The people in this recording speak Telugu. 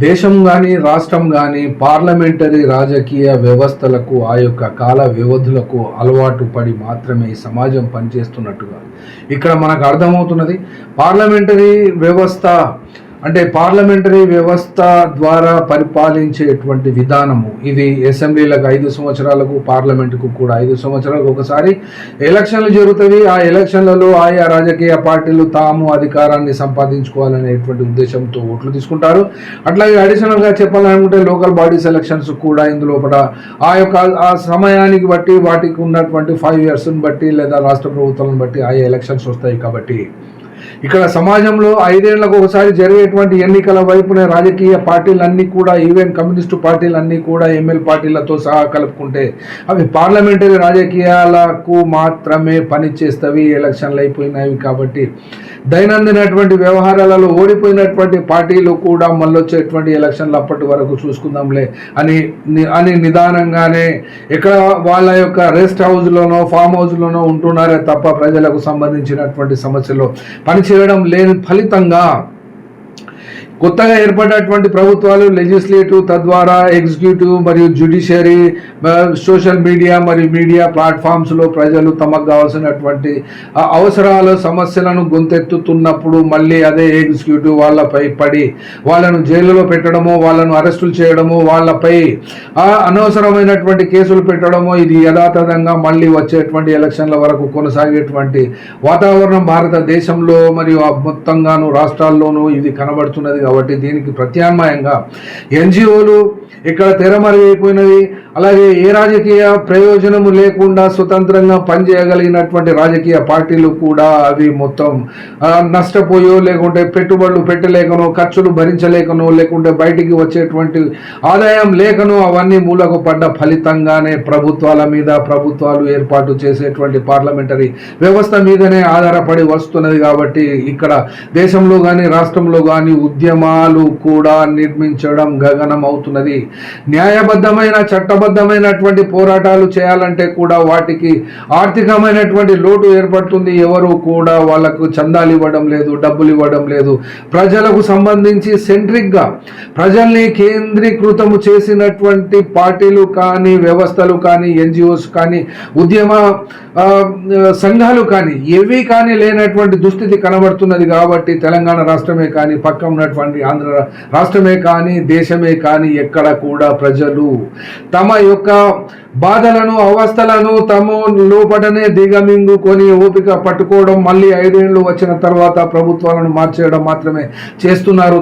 దేశం గాని, రాష్ట్రం గాని పార్లమెంటరీ రాజకీయ వ్యవస్థలకు ఆ యొక్క కాల వ్యవధులకు అలవాటు పడి మాత్రమే ఈ సమాజం పనిచేస్తున్నట్టుగా ఇక్కడ మనకు అర్థమవుతున్నది. పార్లమెంటరీ వ్యవస్థ అంటే పార్లమెంటరీ వ్యవస్థ ద్వారా పరిపాలించేటువంటి విధానము ఇది అసెంబ్లీలకు 5 సంవత్సరాలకు, పార్లమెంటుకు కూడా 5 సంవత్సరాలకు ఒకసారి ఎలక్షన్లు జరుగుతాయి. ఆ ఎలక్షన్లలో ఆయా రాజకీయ పార్టీలు తాము అధికారాన్ని సంపాదించుకోవాలనేటువంటి ఉద్దేశంతో ఓట్లు తీసుకుంటారు. అట్లాగే అడిషనల్గా చెప్పాలనుకుంటే లోకల్ బాడీస్ ఎలక్షన్స్ కూడా ఇందులో ఆ సమయానికి బట్టి వాటికి ఉన్నటువంటి 5 yearsని బట్టి లేదా రాష్ట్ర ప్రభుత్వాలను బట్టి ఆయా ఎలక్షన్స్ వస్తాయి. కాబట్టి ఇక్కడ సమాజంలో 5 ఏళ్లకు ఒకసారి జరిగేటువంటి ఎన్నికల వైపునే రాజకీయ పార్టీలన్నీ కూడా, ఈవెన్ కమ్యూనిస్టు పార్టీలన్నీ కూడా ఎంఎల్ పార్టీలతో సహా కలుపుకుంటే అవి పార్లమెంటరీ రాజకీయాలకు మాత్రమే పనిచేస్తవి. ఎలక్షన్లు అయిపోయినవి కాబట్టి దైనందినటువంటి వ్యవహారాలలో ఓడిపోయినటువంటి పార్టీలు కూడా మళ్ళొచ్చేటువంటి ఎలక్షన్లు అప్పటి వరకు చూసుకుందాంలే అని నిదానంగానే ఇక్కడ వాళ్ళ యొక్క రెస్ట్ హౌస్లోనో ఫామ్ హౌస్లోనో ఉంటున్నారే తప్ప ప్రజలకు సంబంధించినటువంటి సమస్యలో పనిచేయడం లేని ఫలితంగా కొత్తగా ఏర్పడినటువంటి ప్రభుత్వాలు లెజిస్లేటివ్, తద్వారా ఎగ్జిక్యూటివ్ మరియు జ్యుడిషియరీ, సోషల్ మీడియా మరియు మీడియా ప్లాట్ఫామ్స్లో ప్రజలు తమకు కావాల్సినటువంటి అవసరాలు, సమస్యలను గొంతెత్తుతున్నప్పుడు మళ్ళీ అదే ఎగ్జిక్యూటివ్ వాళ్ళపై పడి వాళ్ళను జైలులో పెట్టడము, వాళ్ళను అరెస్టులు చేయడము, వాళ్ళపై అనవసరమైనటువంటి కేసులు పెట్టడము, ఇది యథాతథంగా మళ్ళీ వచ్చేటువంటి ఎలక్షన్ల వరకు కొనసాగేటువంటి వాతావరణం భారతదేశంలో మరియు మొత్తంగాను రాష్ట్రాల్లోనూ ఇది కనబడుతున్నది. కాబట్టి దీనికి ప్రత్యామ్నాయంగా ఎన్జిఓలు ఇక్కడ తెరమరుగైపోయినవి. అలాగే ఏ రాజకీయ ప్రయోజనము లేకుండా స్వతంత్రంగా పనిచేయగలిగినటువంటి రాజకీయ పార్టీలు కూడా అవి మొత్తం నష్టపోయో, లేకుంటే పెట్టుబడులు పెట్టలేకనో, ఖర్చులు భరించలేకనో, లేకుంటే బయటికి వచ్చేటువంటి ఆదాయం లేకనో అవన్నీ మూలకు పడ్డ ఫలితంగానే ప్రభుత్వాలు ఏర్పాటు చేసేటువంటి పార్లమెంటరీ వ్యవస్థ మీదనే ఆధారపడి వస్తున్నది. కాబట్టి ఇక్కడ దేశంలో కానీ రాష్ట్రంలో కానీ ఉద్యమాలు కూడా నిర్మించడం గగనం అవుతున్నది. న్యాయబద్ధమైన చట్టబద్ధమైనటువంటి పోరాటాలు చేయాలంటే కూడా వాటికి ఆర్థికమైనటువంటి లోటు ఏర్పడుతుంది. ఎవరు కూడా వాళ్ళకు చందాలు ఇవ్వడం లేదు, డబ్బులు ఇవ్వడం లేదు. ప్రజలకు సంబంధించి సెంట్రిక్గా ప్రజల్ని కేంద్రీకృతము చేసినటువంటి పార్టీలు కానీ, వ్యవస్థలు కానీ, ఎన్జిఓస్ కానీ, ఉద్యమ సంఘాలు కానీ ఏవి కానీ లేనటువంటి దుస్థితి కనబడుతున్నది. కాబట్టి తెలంగాణ రాష్ట్రమే కానీ, పక్క ఉన్నటువంటి ఆంధ్ర రాష్ట్రమే కానీ, దేశమే కానీ ఎక్కడ కూడా ప్రజలు తమ యొక్క బాధలను, అవస్థలను తమ లోపటనే దిగమింగుకొని ఓపిక పట్టుకోవడం, మళ్ళీ 5 ఏళ్ళు వచ్చిన తర్వాత ప్రభుత్వాలను మార్చేయడం మాత్రమే చేస్తున్నారు.